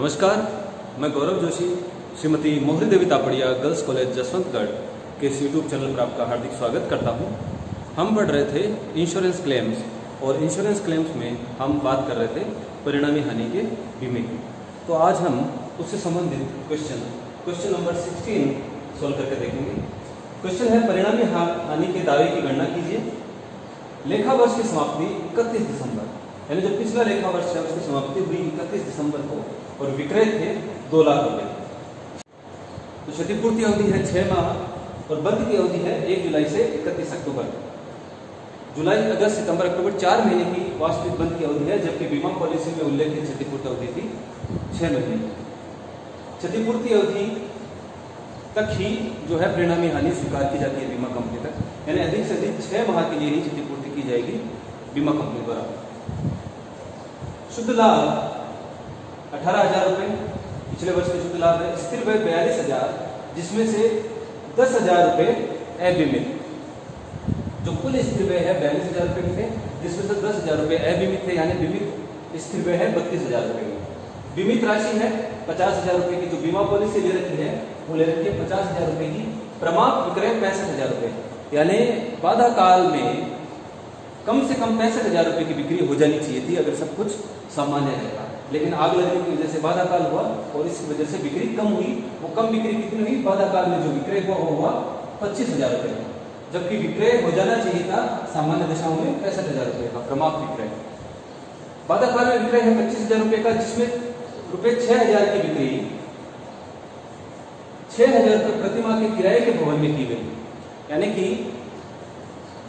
नमस्कार, मैं गौरव जोशी श्रीमती मोहरी देवी तापड़िया गर्ल्स कॉलेज जसवंतगढ़ के इस यूट्यूब चैनल पर आपका हार्दिक स्वागत करता हूं। हम पढ़ रहे थे इंश्योरेंस क्लेम्स और इंश्योरेंस क्लेम्स में हम बात कर रहे थे परिणामी हानि के बीमे की। तो आज हम उससे संबंधित क्वेश्चन नंबर 16 सोल्व करके देखेंगे। क्वेश्चन है परिणामी हानि के दावे की गणना कीजिए। लेखा वर्ष की समाप्ति 31 दिसंबर, यानी जो पिछला लेखा वर्ष है उसकी समाप्ति हुई 31 दिसंबर को और विक्रय थे 2 लाख रुपए। तो क्षतिपूर्ति अवधि है 6 माह और बंद की अवधि है 1 जुलाई से 31 अक्टूबर। जुलाई, अगस्त, सितंबर, अक्टूबर 4 महीने की वास्तविक बंद की अवधि है, जबकि बीमा पॉलिसी में उल्लेखित क्षतिपूर्ति अवधि थी 6 महीने। क्षतिपूर्ति अवधि तक ही जो है परिणामी हानि स्वीकार की जाती है बीमा कंपनी तक, यानी अधिक से अधिक 6 माह के लिए ही क्षतिपूर्ति की जाएगी बीमा कंपनी द्वारा। शुद्ध लाभ 18,000 रुपए पिछले वर्ष के शुद्ध लाभ है। स्थिर व्यय 42,000, जिसमें से 10,000 रुपए अबीमित। जो कुल स्थिर व्यय है 42,000 रुपए के थे, जिसमें से 10,000 रुपए अबीमित थे, यानी बीमित स्थिर व्यय है 32,000 रुपए की। बीमित राशि है 50,000 रुपए की। जो बीमा पॉलिसी ले रखी है वो ले रखी है 50,000 रुपए की। प्रमाद विक्रय 65,000 रुपए, यानी बाधा काल में कम से कम 65,000 रुपए की बिक्री हो जानी चाहिए थी अगर सब कुछ सामान्य रहता। लेकिन आग लगने की वजह से बाधा काल हुआ और इस वजह से बिक्री कम हुई। वो कम बिक्री कितनी हुई? बाधा काल में जो विक्रय हुआ वो हुआ 25,000 रुपए का, जबकि विक्रय हो जाना चाहिए था सामान्य दशाओं में 65,000 रुपए का प्रमाद विक्रय। बाधा काल में विक्रय है 25,000 रुपए का, जिसमें रुपए 6,000 की बिक्री 6,000 रुपए प्रतिमाह के किराए के भवन में की गई। यानी कि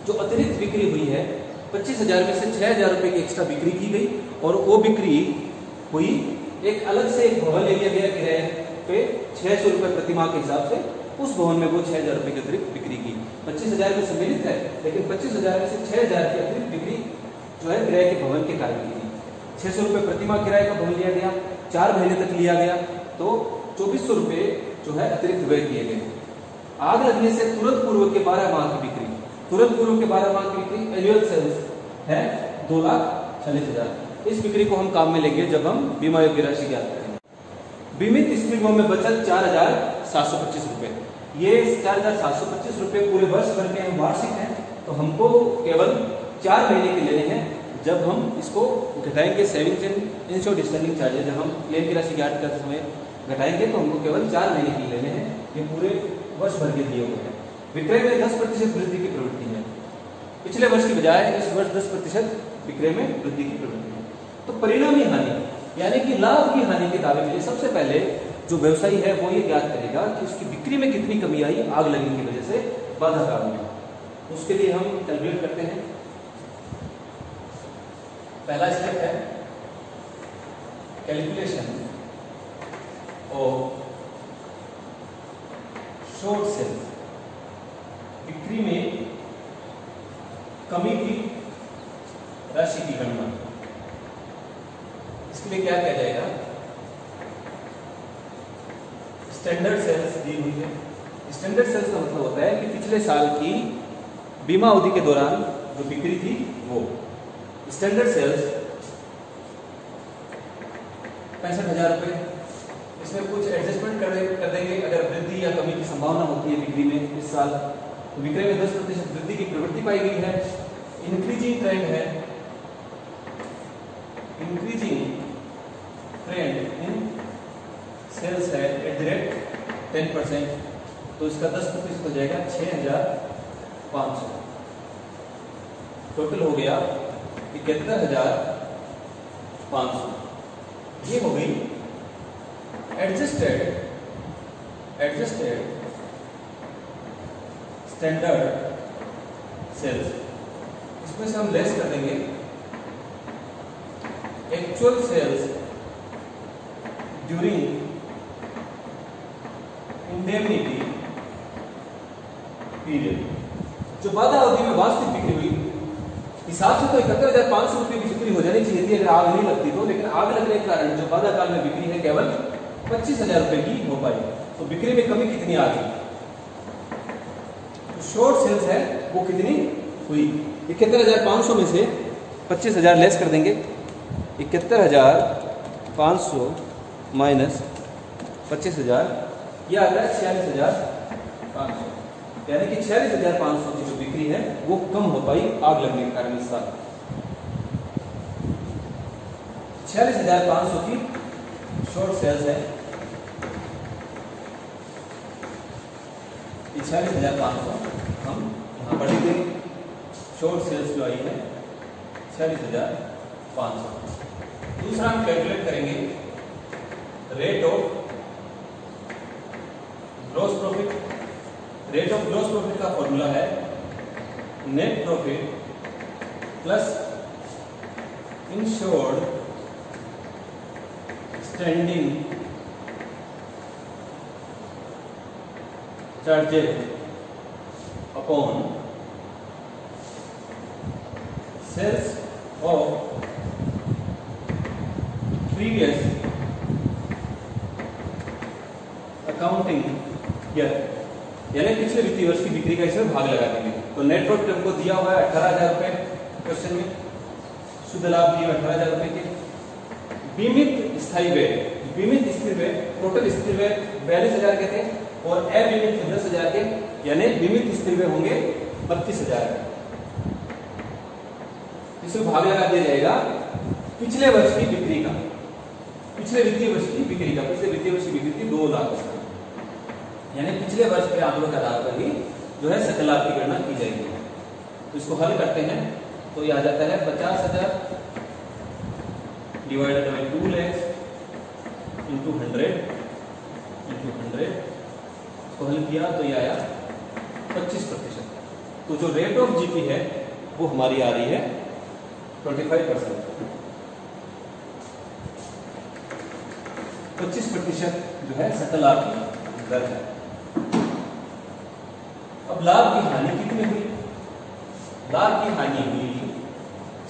जो अतिरिक्त बिक्री हुई है 25,000 में से 6,000 रुपए की एक्स्ट्रा बिक्री की गई और वो बिक्री हुई एक अलग से एक भवन ले लिया गया किराए पे 600 रुपए प्रतिमाह के हिसाब से। उस भवन में वो 6,000 रुपए की अतिरिक्त बिक्री की। 25,000 में सम्मिलित है, लेकिन 25,000 में से 6,000 की अतिरिक्त बिक्री जो है किराए के भवन के कारण की थी। 600 रुपए प्रतिमाह किराए का भवन लिया गया, 4 महीने तक लिया गया, तो 2400 रुपए जो है अतिरिक्त व्यय किए गए। आग लगने से तुरंत पूर्व के 12 माह की बिक्री, तुरंत पूर्व के 12 माह की बिक्री एनुअल सेल्स है 2,40,000। इस बिक्री को हम काम में लेंगे जब हम बीमा योग्य राशि ज्ञात करेंगे। बीमित स्थिर व्यय में बचत 4,725 रुपए। ये 4,725 रुपए पूरे वर्ष भर के वार्षिक हैं, तो हमको केवल 4 महीने के लेने हैं। जब हम इसको घटाएंगे savings and insured distending charges, जब हम क्लेम की राशि ज्ञात करते समय घटाएंगे तो हमको केवल 4 महीने के लेने हैं। ये पूरे वर्ष भर के दिए हुए हैं। विक्रय में 10% वृद्धि की प्रवृत्ति है। पिछले वर्ष की बजाय इस वर्ष 10% विक्रय में वृद्धि की प्रवृत्ति है। तो परिणामी हानि यानी कि लाभ की हानि के दावे के लिए सबसे पहले जो व्यवसायी है वो ये ज्ञात करेगा कि उसकी बिक्री में कितनी कमी आई आग लगने की वजह से बाधा काल में। उसके लिए हम कैलकुलेट करते हैं। पहला स्टेप है कैलकुलेशन ऑफ शॉर्ट सेल्स। बिक्री में कमी की राशि की गणना। इसके लिए क्या किया जाएगा? स्टैंडर्ड सेल्स दी हुई है। स्टैंडर्ड सेल्स का मतलब होता है कि पिछले साल की बीमा अवधि के दौरान जो बिक्री थी वो। स्टैंडर्ड सेल्स 65,000 रुपए। इसमें कुछ एडजस्टमेंट कर देंगे अगर वृद्धि या कमी की संभावना होती है बिक्री में इस साल। तो विक्रय में 10% वृद्धि की प्रवृत्ति पाई गई है। इंक्रीजिंग ट्रेंड है, इंक्रीजिंग ट्रेंड इन सेल्स है एट द रेट 10%। तो इसका 10% हो जाएगा 6,500। टोटल हो गया 71,500। ये हो गई एडजस्टेड स्टैंडर्ड सेल्स। इसमें से हम लेस कर देंगे actual sales during indemnity period. जो बाधा अवधि में वास्तविक बिक्री हुई, हिसाब से तो 71,500 रुपए की बिक्री हो जानी चाहिए थी अगर आग नहीं लगती तो, लेकिन आग लगने के कारण जो बाधा काल में बिक्री है केवल 25,000 रुपए की हो पाई। तो बिक्री में कमी कितनी आ गई? तो शॉर्ट सेल्स है वो कितनी हुई? 71,500 में से 25,000 लेस कर देंगे। 71,500 माइनस 25,000, यह आता है 46,500। यानी कि 46,500 की जो बिक्री है वो कम हो पाई आग लगने के कारण इस साल। 46,500 की शॉर्ट सेल्स है, 46,500 हम यहाँ पढ़ेंगे। शॉर्ट सेल्स जो आई है 46,500। दूसरा हम कैलकुलेट करेंगे rate of gross profit. Rate of gross profit का फॉर्मूला है net profit plus insured standing charges upon sales of previous accounting year. यानी पिछले वित्तीय वर्ष की बिक्री का इसमें भाग लगा देंगे। तो नेट प्रॉफिट हमको दिया हुआ है 18,000 रुपए क्वेश्चन में, शुद्ध लाभ दिए 18,000 रुपए के। बीमित स्थायी व्यय, बीमित स्थिर व्यय, टोटल स्थिर व्यय 42,000 के थे और अबीमित 10,000 के, यानी बीमित स्थिर व्यय होंगे 32,000 के। इसमें भाग लगा दिया जाएगा पिछले वर्ष की बिक्री का, पिछले वित्तीय वर्ष की बिक्री का। पिछले वित्तीय वर्ष की बिक्री थी 2 लाख, यानी पिछले वर्ष के आंकड़ों के आधार पर ही जो है सकल लाभ की गणना की जाएगी। तो इसको हल करते हैं तो यह आ जाता है 50,000 divided by 2 lakh into 100 into 100। इसको हल किया तो यह आया 25%। तो जो रेट ऑफ जीपी है वो हमारी आ रही है 25%। 25% जो है सकल लाभ की दर है। अब लाभ की हानि कितनी हुई? लाभ की हानि हुई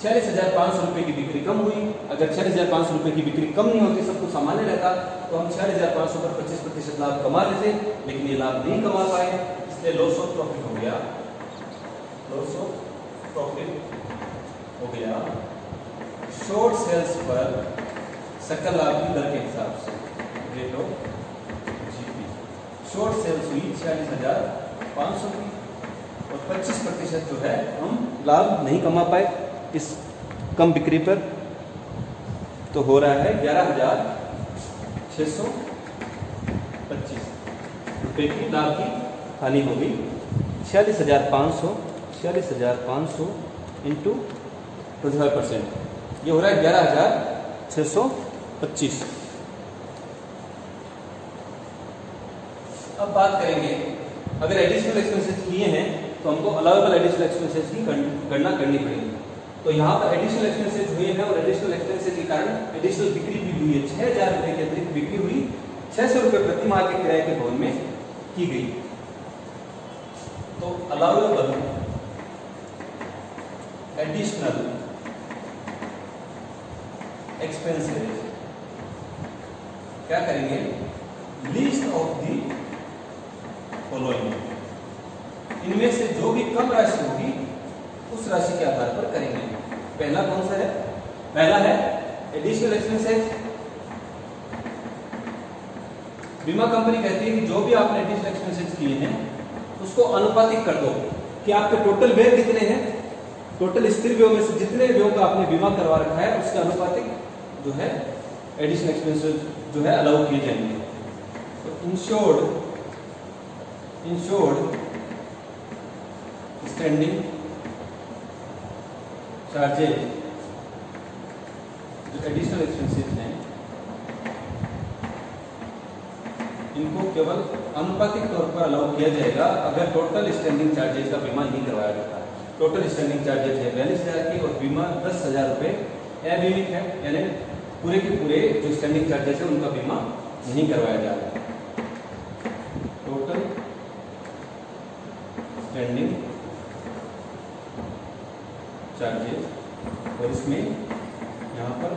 46,500 रुपए की बिक्री कम हुई। अगर 46,500 रुपए की बिक्री कम नहीं होती, सब कुछ सामान्य रहता, तो हम 46,500 पर 25% लाभ कमा लेते, लेकिन ये लाभ नहीं कमा पाए, इसलिए लॉस ऑफ प्रॉफिट हो गया। लॉस ऑफ प्रॉफिट हो गया शॉर्ट सेल्स पर सकल लाभ की दर के हिसाब से। Rate of GP short sales हुई 46,500 की और 25% जो है हम लाभ नहीं कमा पाए इस कम बिक्री पर। तो हो रहा है 11,625 रुपए की लाभ की हानि होगी। 46,500 इंटू 25%, ये हो रहा है 11,625। अब बात करेंगे, अगर एडिशनल एक्सपेंसेस किए हैं तो हमको अलाउएबल एडिशनल एक्सपेंसेस की गणना करनी पड़ेगी। तो यहाँ पर एडिशनल एक्सपेंसेस हुए हैं और एडिशनल एक्सपेंसेस के कारण एडिशनल बिक्री भी हुई है। 6,000 रुपए की अतिरिक्त बिक्री हुई, 600 रुपए प्रति माह के किराए के भवन में की गई। तो अलाउएबल एडिशनल एक्सपेंसेस क्या करेंगे? लिस्ट ऑफ दी फॉलोइंग, इनमें से जो भी कम राशि होगी उस राशि के आधार पर करेंगे। पहला कौन सा है? पहला है एडिशनल एक्सपेंसेस। बीमा कंपनी कहती है कि जो भी आपने एडिशनल एक्सपेंसेस किए हैं उसको अनुपातिक कर दो कि आपके टोटल व्यय कितने हैं, टोटल स्थिर व्ययों में से जितने व्ययों का आपने बीमा करवा रखा है उसके अनुपातिक जो है एडिशनल एक्सपेंसेस जो है अलाउ किए जाएंगे। तो इंश्योर्ड स्टैंडिंग चार्जेज जो एडिशनल एक्सपेंसेस हैं इनको केवल अनुपातिक तौर पर अलाउ किया जाएगा अगर टोटल स्टैंडिंग चार्जेज का बीमा नहीं करवाया जाता है। टोटल स्टैंडिंग चार्जेज है 42,000 की और बीमा 10,000 रुपए अबीमित है, यानी पूरे के पूरे जो स्टैंडिंग चार्जेस है उनका बीमा नहीं करवाया जा रहा है। टोटल स्टैंडिंग चार्जेस और इसमें यहाँ पर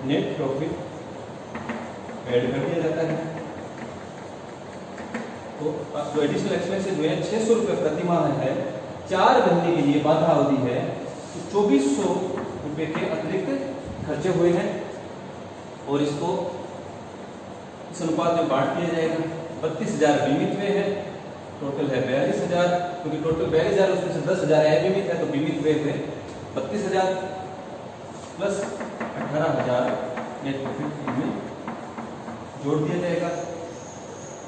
नेट प्रॉफिट ऐड कर दिया जाता है। तो जो एडिशनल एक्सपेंसेस हुए हैं 600 रुपए प्रति माह है, 4 महीने के लिए बाधा अवधि है, तो 2400 रुपए के अतिरिक्त खर्चे हुए हैं और इसको इस अनुपात में बांट दिया जाएगा। 32,000 बीमित व्यय है, टोटल है 42,000, क्योंकि टोटल 42,000 उसमें से 10,000 अबीमित है, तो बीमित व्यय है 32,000 प्लस 18,000 नेट प्रॉफिट में जोड़ दिया जाएगा।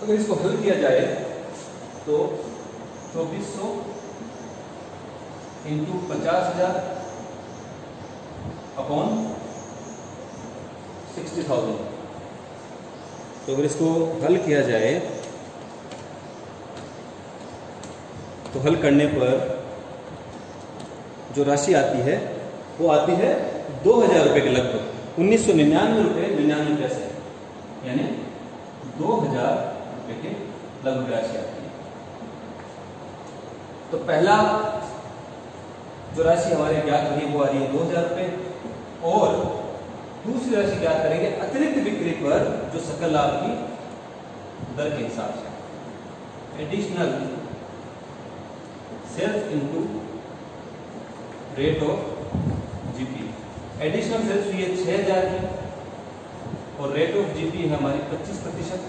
अगर इसको हल किया जाए तो 2400 इंटू 50,000 अपॉन 60,000। तो अगर इसको हल किया जाए तो हल करने पर जो राशि आती है वो आती है 2,000 रुपये के लगभग, 1999 रुपये 99 पैसे, यानी 2,000 रुपये के लगभग राशि आती है। तो पहला जो राशि हमारे ज्ञात हुई वो आ रही है 2,000 रुपये, और दूसरी राशि ज्ञात करेंगे अतिरिक्त बिक्री पर जो सकल लाभ की दर के हिसाब से, additional sales into rate of GP. Additional sales हुई है 6,000 की और रेट ऑफ जीपी है हमारी 25%,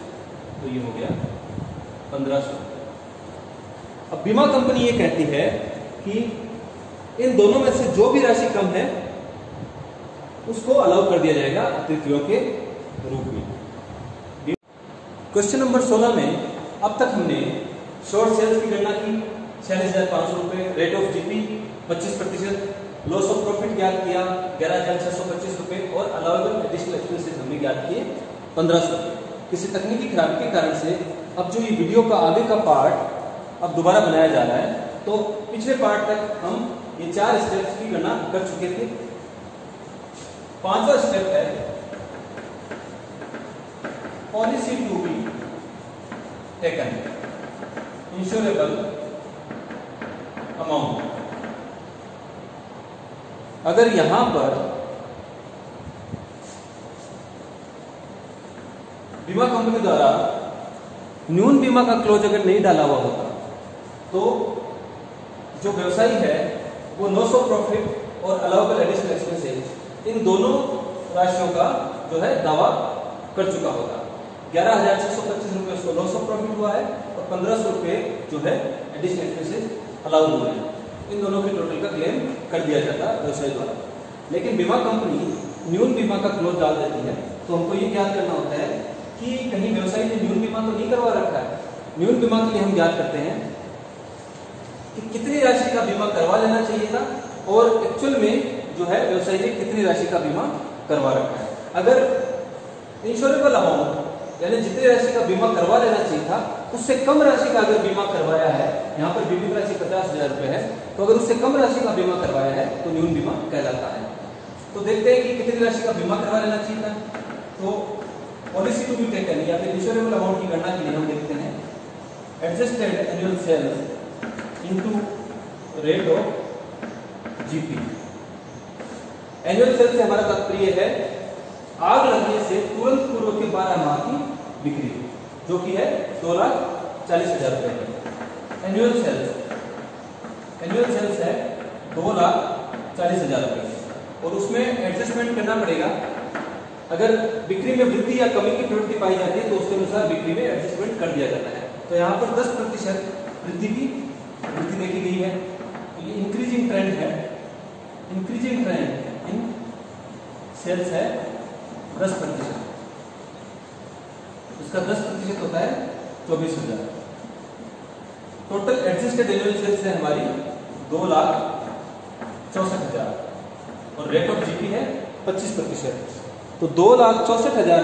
तो ये हो गया 1,500। अब बीमा कंपनी ये कहती है कि इन दोनों में से जो भी राशि कम है उसको अलाउ कर दिया जाएगा अतिरिक्त व्ययों के रूप में। क्वेश्चन नंबर 16 में अब तक हमने शॉर्ट सेल्स की गणना की 46,500 रुपये, rate of GP 25%, loss of profit ज्ञात किया 11,625 रुपये, और अलाउएबल एडिशनल एक्सपेंसेस हमने ज्ञात किए 1,500 रुपये। किसी तकनीकी खराबी के कारण से अब जो ये वीडियो का आगे का पार्ट अब दोबारा बनाया जा रहा है, तो पिछले पार्ट तक हम ये 4 स्टेप्स की गणना कर चुके थे। 5वां स्टेप है policy to be taken insurable amount. अगर यहां पर बीमा कंपनी द्वारा न्यून बीमा का क्लोज अगर नहीं डाला हुआ होता तो जो व्यवसायी है वो लॉस ऑफ प्रॉफिट और अलाउएबल एडिशनल एक्सपेंसेस इन दोनों राशियों का जो है दावा कर चुका होगा। 11,625 रुपये उसको लॉस ऑफ प्रॉफिट हुआ है और 1,500 रुपये जो है एडिशनल एक्सपेंसेस अलाउ हुए हैं। इन दोनों के टोटल का क्लेम कर दिया जाता है व्यवसायी द्वारा। लेकिन बीमा कंपनी न्यून बीमा का क्लोज डाल देती है, तो हमको ये ज्ञात करना होता है कि कहीं व्यवसायी ने न्यून बीमा तो नहीं करवा रखा है। न्यून बीमा के लिए हम ज्ञात करते हैं कि कितनी राशि का बीमा करवा लेना चाहिए था और एक्चुअल में जो है व्यवसायी ने कितनी राशि का बीमा करवा रखा है। अगर इंश्योरेबल अमाउंट यानी जितनी राशि का बीमा करवा लेना चाहिए था उससे कम राशि का अगर बीमा करवाया है, यहाँ पर बीमित राशि 50,000 रुपये है, तो अगर उससे कम राशि का बीमा करवाया है तो न्यून बीमा कहलाता है। तो देखते हैं कि कितनी राशि का बीमा करवा लेना चाहिए था। तो पॉलिसी टू बी टेकन या फिर इंश्योरेबल अमाउंट की गणना के लिए हम देखते हैं adjusted annual sales into rate of GP. Annual sales से हमारा तात्पर्य है आग लगने से तुरंत पूर्व के 12 माह की बिक्री, जो कि है 2,40,000 रुपए। एनुअल सेल्स है 2,40,000 रुपए, और उसमें एडजस्टमेंट करना पड़ेगा। अगर बिक्री में वृद्धि या कमी की प्रवृत्ति पाई जाती है तो उसके अनुसार बिक्री में एडजस्टमेंट कर दिया जाता है। तो यहाँ पर 10% वृद्धि देखी गई है। तो ये इंक्रीजिंग ट्रेंड है, इंक्रीजिंग ट्रेंड इन सेल्स है 10%। इसका 10% होता है 24,000। टोटल एडजस्टेड एनुअल सेल्स है हमारी 2,64,000 और रेट ऑफ जीपी है 25%। तो 2,64,000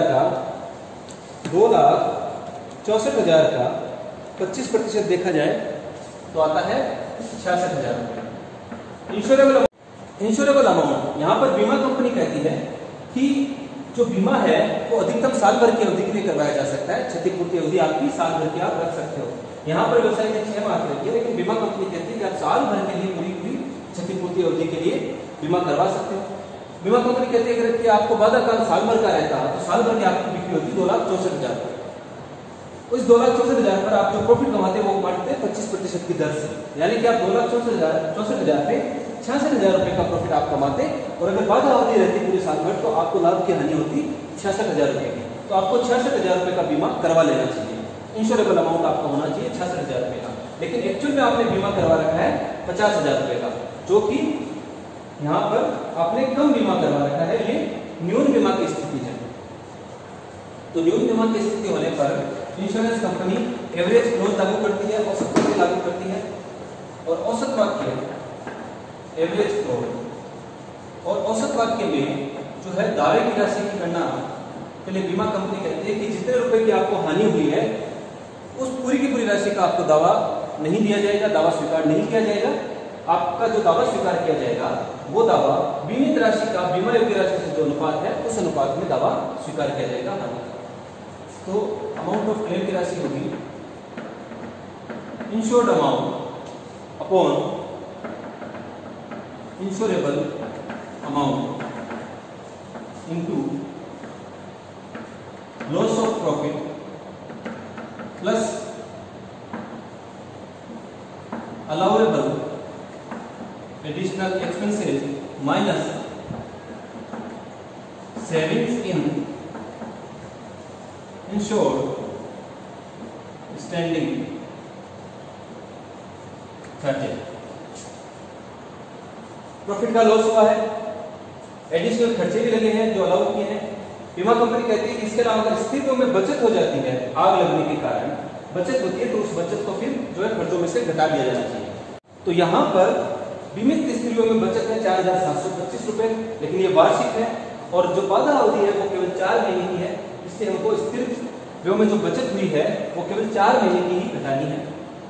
का 25% देखा जाए तो आता है 66,000 रुपये। इंश्योरेबल अमाउंट यहाँ पर बीमा कंपनी कहती है कि जो बीमा है वो अधिकतम साल भर की अवधि के लिए करवाया जा सकता है। क्षतिपूर्ति अवधि आपकी साल भर की आप रख सकते हो। यहाँ पर व्यवसायी ने 6 माह रखी है, लेकिन बीमा कंपनी कहती है कि आप साल भर के लिए पूरी क्षतिपूर्ति अवधि के लिए बीमा करवा सकते हो। बीमा कंपनी कहती है कि आपको बाधा काल साल भर का रहता है तो साल भर की आपकी बिक्री होती है 2,64,000 रुपये। उस 2,64,000 पर आप जो प्रॉफिट कमाते हैं वो कमाते हैं 25% की दर से, यानी कि आप 2,64,000 पे 66,000 रुपये का प्रॉफिट आप कमाते, और अगर बाधा अवधि रहती पूरे साल भर तो आपको लाभ की हानि होती 66,000 रुपये की। तो आपको 66,000 रुपये का बीमा करवा लेना चाहिए। इंश्योरेबल अमाउंट आपका होना चाहिए 66,000 रुपये का, लेकिन एक्चुअल में आपने बीमा करवा रखा है 50,000 रुपये का, जो कि यहाँ पर आपने कम बीमा करवा रखा है। ये न्यून बीमा की स्थिति है। तो न्यून बीमा की स्थिति होने पर इंश्योरेंस कंपनी एवरेज क्लोज लागू करती है, औसत क्लोज लागू करती है, और औसत वाक्य एवरेज क्लोज और औसत वाक्य में जो है दावे की राशि की गणना के लिए बीमा कंपनी कहती है कि जितने रुपए की आपको हानि हुई है उस पूरी की पूरी राशि का आपको दावा नहीं दिया जाएगा, दावा स्वीकार नहीं किया जाएगा। आपका जो दावा स्वीकार किया जाएगा वो दावा बीमित राशि का बीमा योग्य राशि से जो अनुपात है उस अनुपात में दावा स्वीकार किया जाएगा हानि का। तो अमाउंट ऑफ क्लेम की राशि होगी insured amount upon insurable amount into loss of profit plus allowable additional expenses minus savings in insured standing charges. Profit का लॉस हुआ है, एडिशनल खर्चे भी लगे हैं जो अलाउ किए हैं। बीमा कंपनी कहती है कि इसके अलावा अगर स्थितियों में बचत हो जाती है, आग लगने के कारण बचत होती है, तो उस बचत को फिर जो है खर्चों में से घटा दिया जाना चाहिए। तो यहाँ पर बीमित स्थितियों में बचत है 4,725 रुपए, लेकिन ये वार्षिक है और जो बाधा अवधि है वो केवल 4 महीने की है, इसलिए हमको स्थिर व्यय में जो बचत हुई है वो केवल 4 महीने की ही घटानी है।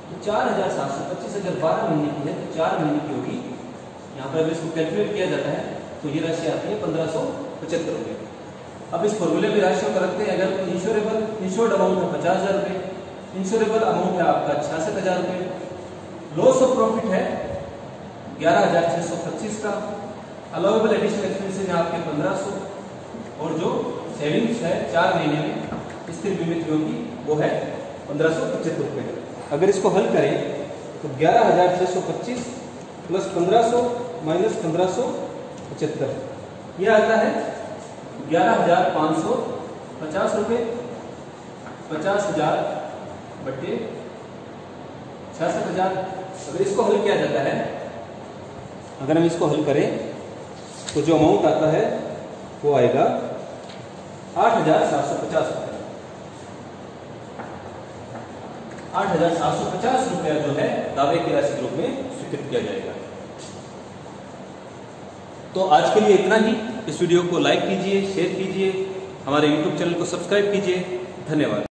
तो 4,725 अगर 12 महीने की है तो 4 महीने की होगी। यहाँ पर अगर इसको कैलकुलेट किया जाता है तो ये राशि आती है 1,575 रुपये। अब इस फॉर्मूले में राशियों को रखते हैं। अगर इंश्योर्ड अमाउंट है 50,000 रुपये, इंश्योरेबल अमाउंट है आपका 66,000 रुपये, लॉस ऑफ प्रॉफिट है 11,625 का, अलाउएबल एडिशनल एक्सपेंसेस है आपके 1,500 और जो सेविंग्स है 4 महीने में स्थिर बीमित होगी वो है 1,575 रुपये। अगर इसको हल करें तो 11,625 प्लस 1,500 माइनस 1,575 यह आता है 11,550 रुपये। 50,000 बटे 66,000। अगर इसको हल किया जाता है, अगर हम इसको हल करें तो जो अमाउंट आता है वो आएगा 8,750 रुपये। 8,750 रुपया जो है दावे की राशि के रूप में स्वीकृत किया जाएगा। तो आज के लिए इतना ही। इस वीडियो को लाइक कीजिए, शेयर कीजिए, हमारे YouTube चैनल को सब्सक्राइब कीजिए। धन्यवाद।